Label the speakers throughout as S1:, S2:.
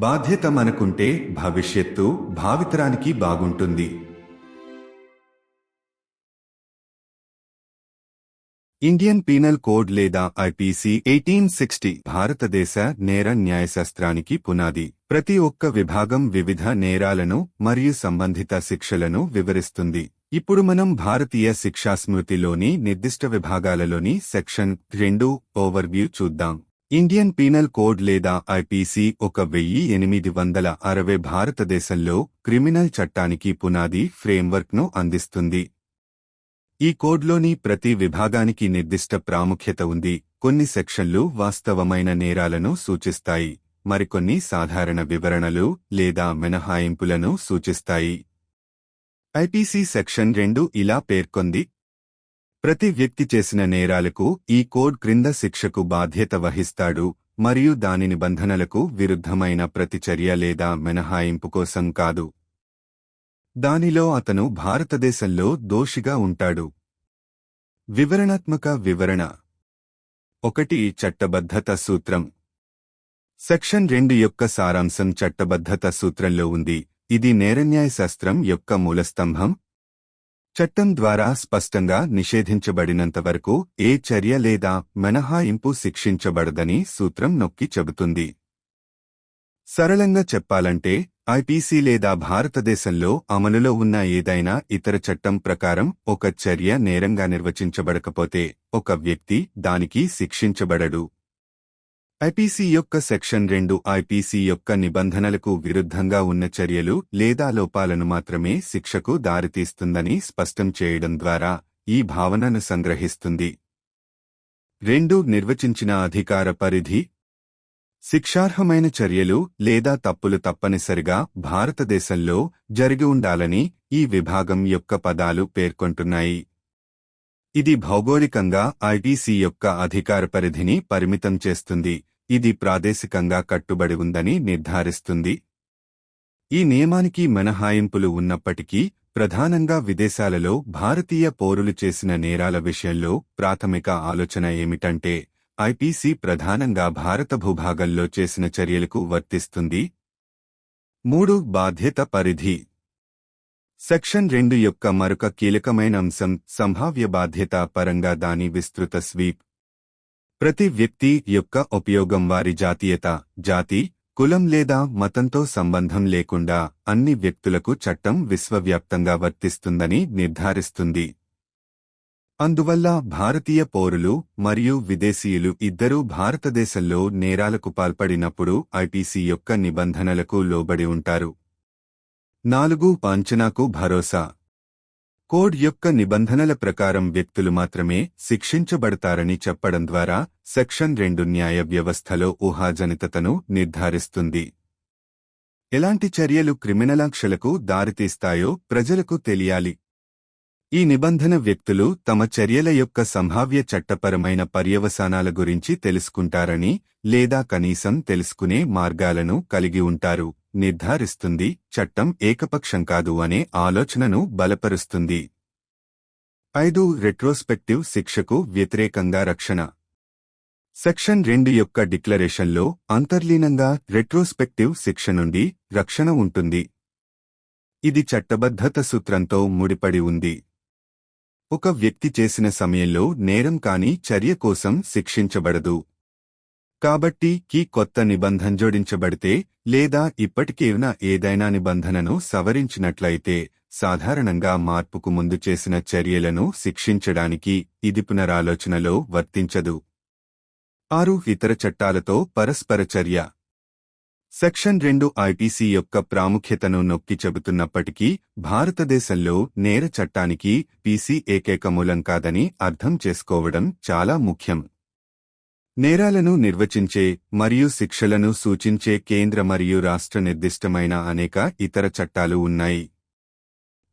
S1: బాధ్యత మనకుంటే భవిష్యత్తు భావితరానికి బాగుంటుంది. ఇండియన్ పీనల్ కోడ్ లేదా ఐపీసీ 1860 భారతదేశ నేర న్యాయశాస్త్రానికి పునాది. ప్రతి ఒక్క విభాగం వివిధ నేరాలను మరియు సంబంధిత శిక్షలను వివరిస్తుంది. ఇప్పుడు మనం భారతీయ శిక్షాస్మృతిలోని నిర్దిష్ట విభాగాలలోని సెక్షన్ 2 ఓవర్వ్యూ చూద్దాం. ఇండియన్ పీనల్ కోడ్ లేదా ఐపీసీ 1860 భారతదేశంలో క్రిమినల్ చట్టానికి పునాది ఫ్రేమ్వర్క్ను అందిస్తుంది. ఈ కోడ్లోని ప్రతి విభాగానికి నిర్దిష్ట ప్రాముఖ్యత ఉంది. కొన్ని సెక్షన్లు వాస్తవమైన నేరాలను సూచిస్తాయి, మరికొన్ని సాధారణ వివరణలు లేదా మినహాయింపులను సూచిస్తాయి. ఐపీసీ సెక్షన్ 2 ఇలా పేర్కొంది: ప్రతి వ్యక్తి చేసిన నేరాలకు ఈ కోడ్ క్రింద శిక్షకు బాధ్యత వహిస్తాడు మరియు దాని నిబంధనలకు విరుద్ధమైన ప్రతిచర్య లేదా మినహాయింపు కోసం కాదు. దానిలో అతను భారతదేశంలో దోషిగా ఉంటాడు. వివరణాత్మక వివరణ 1. చట్టబద్ధత సూత్రం. సెక్షన్ 2 యొక్క సారాంశం చట్టబద్ధత సూత్రంలో ఉంది. ఇది నేరన్యాయశాస్త్రం యొక్క మూలస్తంభం. చట్టం ద్వారా స్పష్టంగా నిషేధించబడినంతవరకు ఏ చర్య లేదా మినహాయింపు శిక్షించబడదని సూత్రం నొక్కి చెబుతుంది. సరళంగా చెప్పాలంటే, ఐపీసీ లేదా భారతదేశంలో అమలులో ఉన్న ఏదైనా ఇతర చట్టం ప్రకారం ఒక చర్య నేరంగా నిర్వచించబడకపోతే ఒక వ్యక్తి దానికి శిక్షించబడడు. ఐపీసీ యొక్క సెక్షన్ 2 ఐపీసీ యొక్క నిబంధనలకు విరుద్ధంగా ఉన్న చర్యలు లేదా లోపాలను మాత్రమే శిక్షకు దారితీస్తుందని స్పష్టం చేయడం ద్వారా ఈ భావనను సంగ్రహిస్తుంది. 2. నిర్వచించిన అధికార పరిధి. శిక్షార్హమైన చర్యలు లేదా తప్పులు తప్పనిసరిగా భారతదేశంలో జరిగి ఉండాలని ఈ విభాగం యొక్క పదాలు పేర్కొంటున్నాయి. ఇది భౌగోళికంగా ఐపీసీ యొక్క అధికార పరిధిని పరిమితం చేస్తుంది. ఇది ప్రాదేశికంగా కట్టుబడి ఉందని నిర్ధారిస్తుంది. ఈ నియమానికి మినహాయింపులు ఉన్నప్పటికీ, ప్రధానంగా విదేశాలలో భారతీయ పౌరులు చేసిన నేరాల విషయంలో ప్రాథమిక ఆలోచన ఏమిటంటే, ఐపీసీ ప్రధానంగా భారత భూభాగంలో చేసిన చర్యలకు వర్తిస్తుంది. 3. బాధ్యత పరిధి. సెక్షన్ 2 యొక్క మరొక కీలకమైన అంశం సంభావ్య బాధ్యత పరంగా దాని విస్తృత స్వీప్. ప్రతి వ్యక్తి యొక్క ఉపయోగం వారి జాతీయత, జాతి, కులం లేదా మతంతో సంబంధం లేకుండా అన్ని వ్యక్తులకు చట్టం విశ్వవ్యాప్తంగా వర్తిస్తుందని నిర్ధారిస్తుంది. అందువల్ల భారతీయ పౌరులు మరియు విదేశీయులు ఇద్దరూ భారతదేశంలో నేరాలకు పాల్పడినప్పుడు ఐపీసీ యొక్క నిబంధనలకు లోబడి ఉంటారు. 4. అంచనాకు భరోసా. కోడ్ యొక్క నిబంధనల ప్రకారం వ్యక్తులు మాత్రమే శిక్షించబడతారని చెప్పడం ద్వారా సెక్షన్ 2 న్యాయ వ్యవస్థలో ఊహాజనితతను నిర్ధారిస్తుంది. ఎలాంటి చర్యలు క్రిమినలాంక్షలకు దారితీస్తాయో ప్రజలకు తెలియాలి. ఈ నిబంధన వ్యక్తులు తమ చర్యల యొక్క సంభావ్య చట్టపరమైన పర్యవసానాల గురించి తెలుసుకుంటారని లేదా కనీసం తెలుసుకునే మార్గాలను కలిగి ఉంటారు నిర్ధారిస్తుంది. చట్టం ఏకపక్షం కాదు అనే ఆలోచనను బలపరుస్తుంది. 5. రెట్రోస్పెక్టివ్ శిక్షకు వ్యతిరేకంగా రక్షణ. సెక్షన్ 2 యొక్క డిక్లరేషన్లో అంతర్లీనంగా రెట్రోస్పెక్టివ్ శిక్ష నుండి రక్షణ ఉంటుంది. ఇది చట్టబద్ధత సూత్రంతో ముడిపడి ఉంది. ఒక వ్యక్తి చేసిన సమయంలో నేరం కాని చర్య కోసం శిక్షించబడదు. కాబట్టి కొత్త నిబంధన జోడించబడితే లేదా ఇప్పటికే ఉన్న ఏదైనా నిబంధనను సవరించినట్లయితే సాధారణంగా మార్పుకు ముందు చేసిన చర్యలను శిక్షించడానికి ఇది పునరాలోచనలో వర్తించదు. 6. ఇతర చట్టాలతో పరస్పర చర్య. సెక్షన్ 2 ఐపీసీ యొక్క ప్రాముఖ్యతను నొక్కి చెబుతున్నప్పటికీ, భారతదేశంలో నేర చట్టానికి పీసీ ఏకైక మూలం కాదని అర్థం చేసుకోవడం చాలా ముఖ్యం. నేరాలను నిర్వచించే మరియు శిక్షలను సూచించే కేంద్ర మరియు రాష్ట్ర నిర్దిష్టమైన అనేక ఇతర చట్టాలు ఉన్నాయి.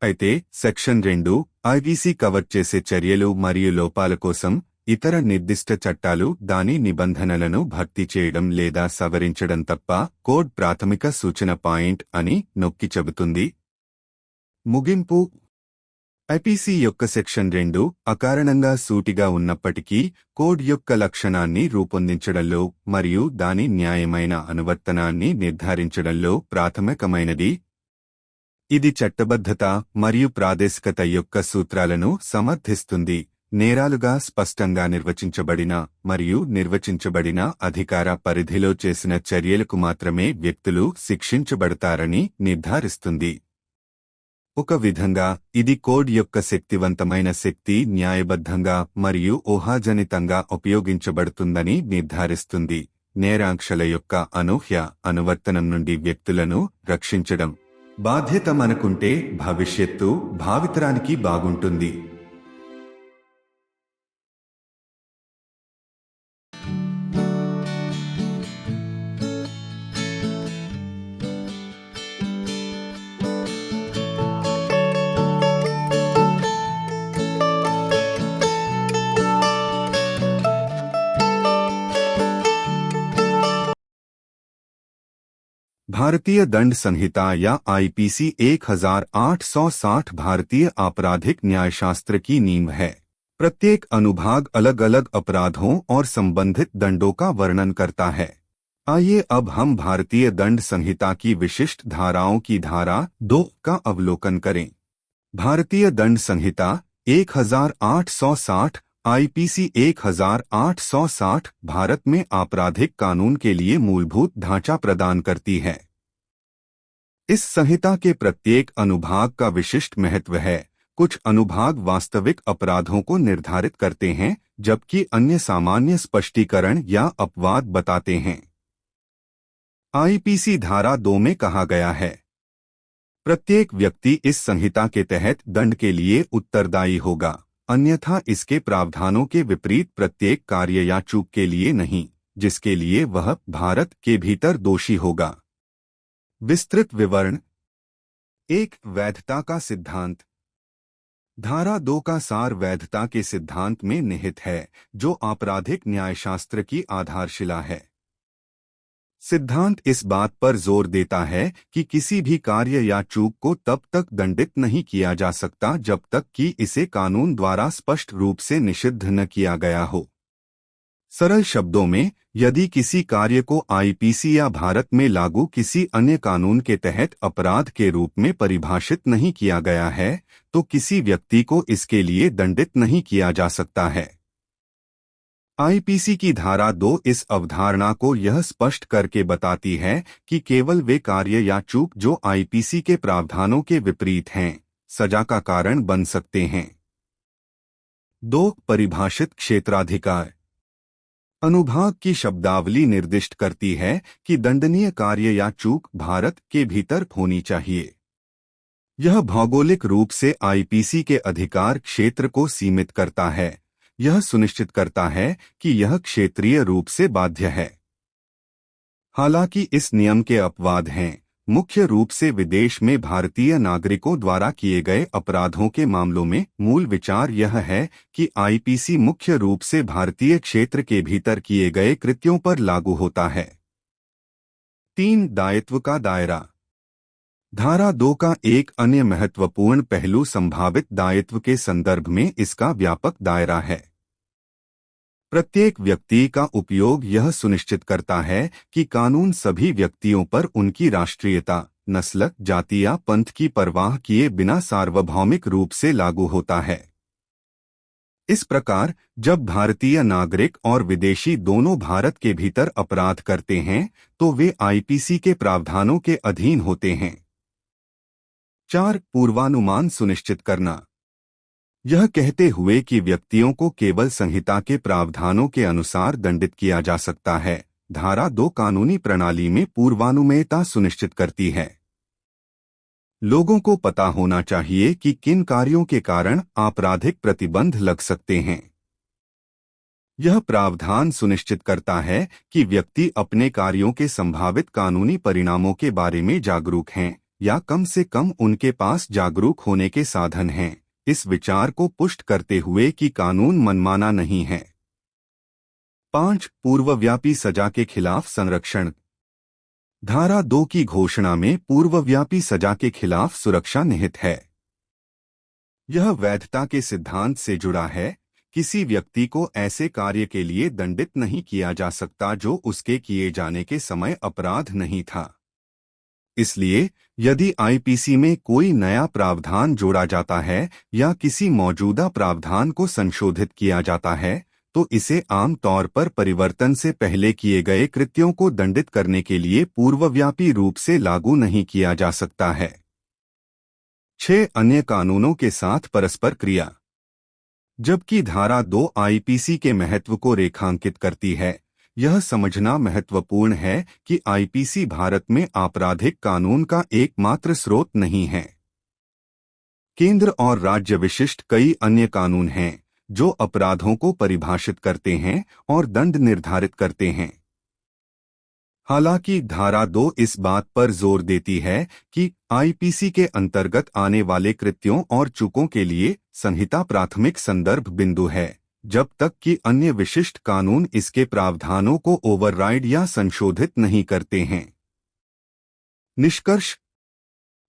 S1: అయితే సెక్షన్ 2 ఐపీసీ కవర్ చేసే చర్యలు మరియు లోపాల కోసం ఇతర నిర్దిష్ట చట్టాలు దాని నిబంధనలను భర్తీ చేయడం లేదా సవరించడం తప్ప కోడ్ ప్రాథమిక సూచన పాయింట్ అని నొక్కి చెబుతుంది. ముగింపు. ఐపీసీ యొక్క సెక్షన్ 2 అకారణంగా సూటిగా ఉన్నప్పటికీ కోడ్ యొక్క లక్షణాన్ని రూపొందించడంలో మరియు దాని న్యాయమైన అనువర్తనాన్ని నిర్ధారించడంలో ప్రాథమికమైనది. ఇది చట్టబద్ధత మరియు ప్రాదేశికత యొక్క సూత్రాలను సమర్థిస్తుంది. నేరాలుగా స్పష్టంగా నిర్వచించబడిన మరియు నిర్వచించబడిన అధికార పరిధిలో చేసిన చర్యలకు మాత్రమే వ్యక్తులు శిక్షించబడతారని నిర్ధారిస్తుంది. ఒక విధంగా ఇది కోడ్ యొక్క శక్తివంతమైన శక్తి న్యాయబద్ధంగా మరియు ఊహాజనితంగా ఉపయోగించబడుతుందని నిర్ధారిస్తుంది. నేరాంక్షల యొక్క అనూహ్య అనువర్తనం నుండి వ్యక్తులను రక్షించడం బాధ్యత మనకుంటే భవిష్యత్తు భావితరానికి బాగుంటుంది. भारतीय दंड संहिता या आईपीसी 1860 भारतीय आपराधिक न्यायशास्त्र की नींव है. प्रत्येक अनुभाग अलग अलग अपराधों और संबंधित दंडों का वर्णन करता है. आइए अब हम भारतीय दंड संहिता की विशिष्ट धाराओं की धारा 2 का अवलोकन करें. भारतीय दंड संहिता 1860 आईपीसी 1860 भारत में आपराधिक कानून के लिए मूलभूत ढांचा प्रदान करती है. इस संहिता के प्रत्येक अनुभाग का विशिष्ट महत्व है. कुछ अनुभाग वास्तविक अपराधों को निर्धारित करते हैं, जबकि अन्य सामान्य स्पष्टीकरण या अपवाद बताते हैं. आईपीसी धारा 2 में कहा गया है, प्रत्येक व्यक्ति इस संहिता के तहत दंड के लिए उत्तरदायी होगा, अन्यथा इसके प्रावधानों के विपरीत प्रत्येक कार्य या चूक के लिए नहीं, जिसके लिए वह भारत के भीतर दोषी होगा. विस्तृत विवरण. 1. वैधता का सिद्धांत. धारा 2 का सार वैधता के सिद्धांत में निहित है, जो आपराधिक न्यायशास्त्र की आधारशिला है. सिद्धांत इस बात पर जोर देता है कि किसी भी कार्य या चूक को तब तक दंडित नहीं किया जा सकता जब तक कि इसे कानून द्वारा स्पष्ट रूप से निषिद्ध न किया गया हो. सरल शब्दों में, यदि किसी कार्य को आईपीसी या भारत में लागू किसी अन्य कानून के तहत अपराध के रूप में परिभाषित नहीं किया गया है, तो किसी व्यक्ति को इसके लिए दंडित नहीं किया जा सकता है. आईपीसी की धारा 2 इस अवधारणा को यह स्पष्ट करके बताती है कि केवल वे कार्य या चूक जो आईपीसी के प्रावधानों के विपरीत हैं, सजा का कारण बन सकते हैं. 2. परिभाषित क्षेत्राधिकार. अनुभाग की शब्दावली निर्दिष्ट करती है कि दंडनीय कार्य या चूक भारत के भीतर होनी चाहिए. यह भौगोलिक रूप से आईपीसी के अधिकार क्षेत्र को सीमित करता है. यह सुनिश्चित करता है कि यह क्षेत्रीय रूप से बाध्य है. हालांकि इस नियम के अपवाद हैं. मुख्य रूप से विदेश में भारतीय नागरिकों द्वारा किए गए अपराधों के मामलों में मूल विचार यह है कि आईपीसी मुख्य रूप से भारतीय क्षेत्र के भीतर किए गए कृत्यों पर लागू होता है. 3. दायित्व का दायरा. धारा 2 का एक अन्य महत्वपूर्ण पहलू संभावित दायित्व के संदर्भ में इसका व्यापक दायरा है. प्रत्येक व्यक्ति का उपयोग यह सुनिश्चित करता है कि कानून सभी व्यक्तियों पर उनकी राष्ट्रीयता, नस्ल, जाति या पंथ की परवाह किए बिना सार्वभौमिक रूप से लागू होता है. इस प्रकार जब भारतीय नागरिक और विदेशी दोनों भारत के भीतर अपराध करते हैं, तो वे आईपीसी के प्रावधानों के अधीन होते हैं. 4. पूर्वानुमान सुनिश्चित करना. यह कहते हुए कि व्यक्तियों को केवल संहिता के प्रावधानों के अनुसार दंडित किया जा सकता है, धारा 2 कानूनी प्रणाली में पूर्वानुमेयता सुनिश्चित करती है. लोगों को पता होना चाहिए कि किन कार्यों के कारण आपराधिक प्रतिबंध लग सकते हैं. यह प्रावधान सुनिश्चित करता है कि व्यक्ति अपने कार्यों के संभावित कानूनी परिणामों के बारे में जागरूक हैं, या कम से कम उनके पास जागरूक होने के साधन हैं, इस विचार को पुष्ट करते हुए कि कानून मनमाना नहीं है. 5. पूर्वव्यापी सजा के खिलाफ संरक्षण. धारा 2 की घोषणा में पूर्वव्यापी सजा के खिलाफ सुरक्षा निहित है. यह वैधता के सिद्धांत से जुड़ा है। किसी व्यक्ति को ऐसे कार्य के लिए दंडित नहीं किया जा सकता जो उसके किए जाने के समय अपराध नहीं था। इसलिए यदि आईपीसी में कोई नया प्रावधान जोड़ा जाता है या किसी मौजूदा प्रावधान को संशोधित किया जाता है, तो इसे आम तौर पर परिवर्तन से पहले किए गए कृत्यों को दंडित करने के लिए पूर्वव्यापी रूप से लागू नहीं किया जा सकता है। 6 अन्य कानूनों के साथ परस्पर क्रिया। जबकि धारा 2 आईपीसी के महत्व को रेखांकित करती है, यह समझना महत्वपूर्ण है कि आईपीसी भारत में आपराधिक कानून का एकमात्र स्रोत नहीं है। केंद्र और राज्य विशिष्ट कई अन्य कानून हैं जो अपराधों को परिभाषित करते हैं और दंड निर्धारित करते हैं। हालांकि धारा 2 इस बात पर जोर देती है कि आईपीसी के अंतर्गत आने वाले कृत्यों और चूकों के लिए संहिता प्राथमिक संदर्भ बिंदु है, जब तक कि अन्य विशिष्ट कानून इसके प्रावधानों को ओवरराइड या संशोधित नहीं करते हैं। निष्कर्ष: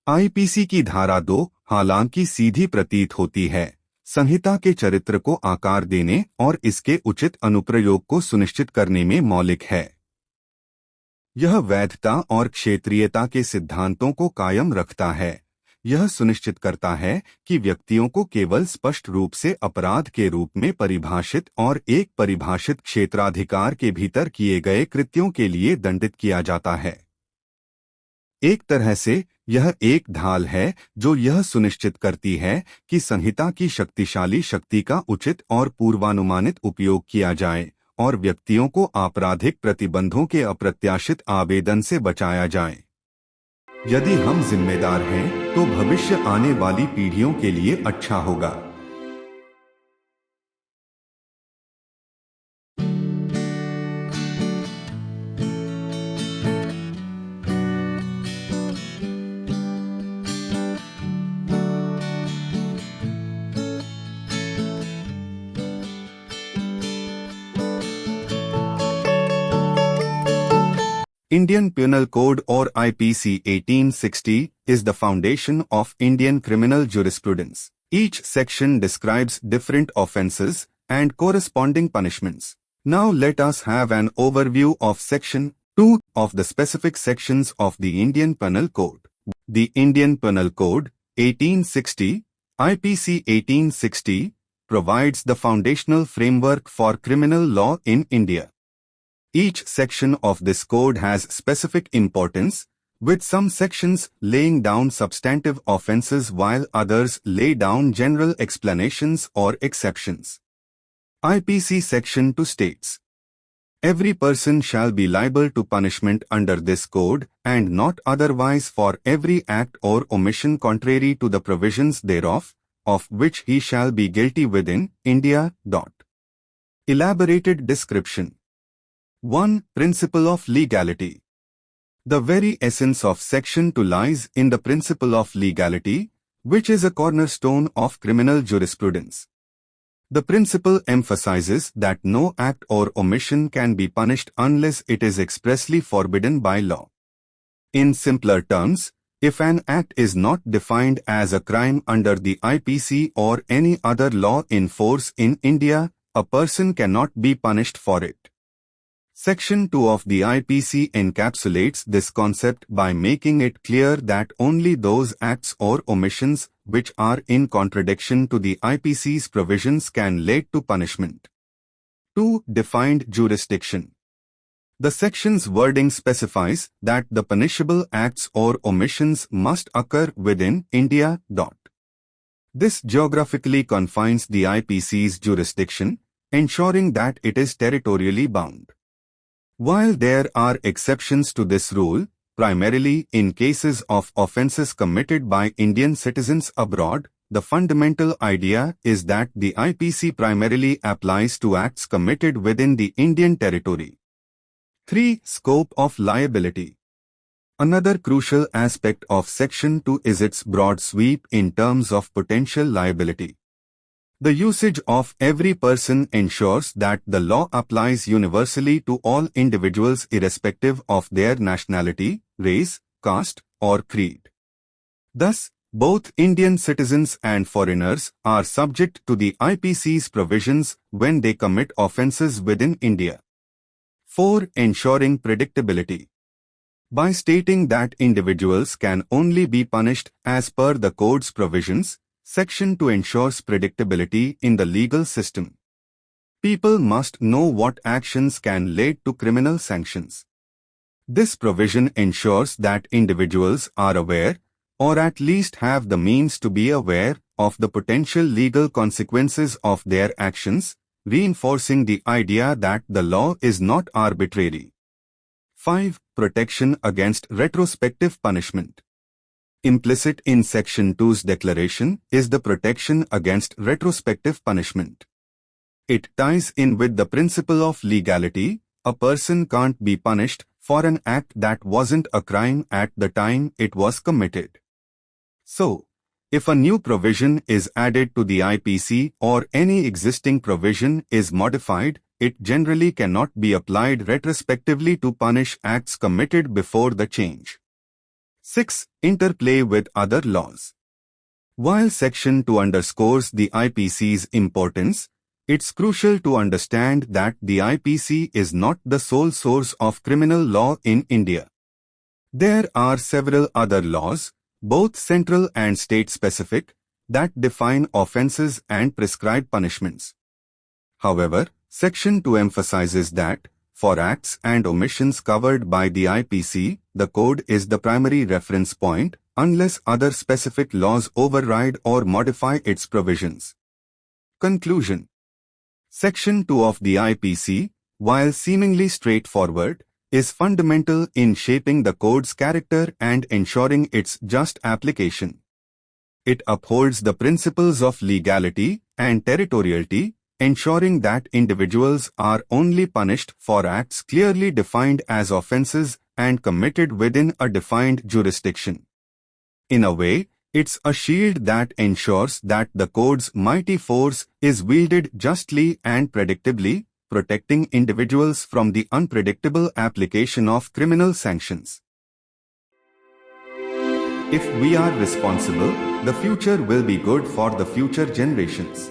S1: आईपीसी की धारा 2, हालांकि सीधी प्रतीत होती है, संहिता के चरित्र को आकार देने और इसके उचित अनुप्रयोग को सुनिश्चित करने में मौलिक है। यह वैधता और क्षेत्रीयता के सिद्धांतों को कायम रखता है। यह सुनिश्चित करता है कि व्यक्तियों को केवल स्पष्ट रूप से अपराध के रूप में परिभाषित और एक परिभाषित क्षेत्राधिकार के भीतर किए गए कृत्यों के लिए दंडित किया जाता है। एक तरह से यह एक ढाल है जो यह सुनिश्चित करती है कि संहिता की शक्तिशाली शक्ति का उचित और पूर्वानुमानित उपयोग किया जाए और व्यक्तियों को आपराधिक प्रतिबंधों के अप्रत्याशित आवेदन से बचाया जाए। यदि हम जिम्मेदार हैं, तो भविष्य आने वाली पीढ़ियों के लिए अच्छा होगा। Indian Penal Code or IPC 1860 is the foundation of Indian criminal jurisprudence. Each section describes different offences and corresponding punishments. Now let us have an overview of Section 2 of the specific sections of the Indian Penal Code. The Indian Penal Code 1860, IPC 1860, provides the foundational framework for criminal law in India. Each section of this code has specific importance, with some sections laying down substantive offences while others lay down general explanations or exceptions. IPC Section 2 states, "Every person shall be liable to punishment under this code and not otherwise for every act or omission contrary to the provisions thereof, of which he shall be guilty within India." Elaborated description. 1. Principle of legality. The very essence of Section 2 lies in the principle of legality, which is a cornerstone of criminal jurisprudence. The principle emphasizes that no act or omission can be punished unless it is expressly forbidden by law. In simpler terms, if an act is not defined as a crime under the IPC or any other law in force in India, a person cannot be punished for it. Section 2 of the IPC encapsulates this concept by making it clear that only those acts or omissions which are in contradiction to the IPC's provisions can lead to punishment. 2. Defined jurisdiction. The section's wording specifies that the punishable acts or omissions must occur within India. This geographically confines the IPC's jurisdiction, ensuring that it is territorially bound. While there are exceptions to this rule, primarily in cases of offences committed by Indian citizens abroad, the fundamental idea is that the IPC primarily applies to acts committed within the Indian territory. 3. Scope of liability. Another crucial aspect of Section 2 is its broad sweep in terms of potential liability. The usage of every person ensures that the law applies universally to all individuals irrespective of their nationality, race, caste, or creed. Thus, Both Indian citizens and foreigners are subject to the IPC's provisions when they commit offences within India. 4. Ensuring predictability. By stating that individuals can only be punished as per the Code's provisions, Section 2 ensures predictability in the legal system. People must know what actions can lead to criminal sanctions. This provision ensures that individuals are aware, or at least have the means to be aware, of the potential legal consequences of their actions, reinforcing the idea that the law is not arbitrary. 5. Protection against retrospective punishment. Implicit in Section 2's declaration is the protection against retrospective punishment. It ties in with the principle of legality. A person can't be punished for an act that wasn't a crime at the time it was committed. So, if a new provision is added to the IPC or any existing provision is modified, it generally cannot be applied retrospectively to punish acts committed before the change. 6. Interplay with other laws. While Section 2 underscores the IPC's importance, it's crucial to understand that the IPC is not the sole source of criminal law in India. There are several other laws, both central and state-specific, that define offences and prescribe punishments. However, Section 2 emphasizes that, for acts and omissions covered by the IPC, the Code is the primary reference point, unless other specific laws override or modify its provisions. Conclusion. Section 2 of the IPC, while seemingly straightforward, is fundamental in shaping the Code's character and ensuring its just application. It upholds the principles of legality and territoriality, ensuring that individuals are only punished for acts clearly defined as offences and committed within a defined jurisdiction. In a way, it's a shield that ensures that the Code's mighty force is wielded justly and predictably, protecting individuals from the unpredictable application of criminal sanctions. If we are responsible, the future will be good for the future generations.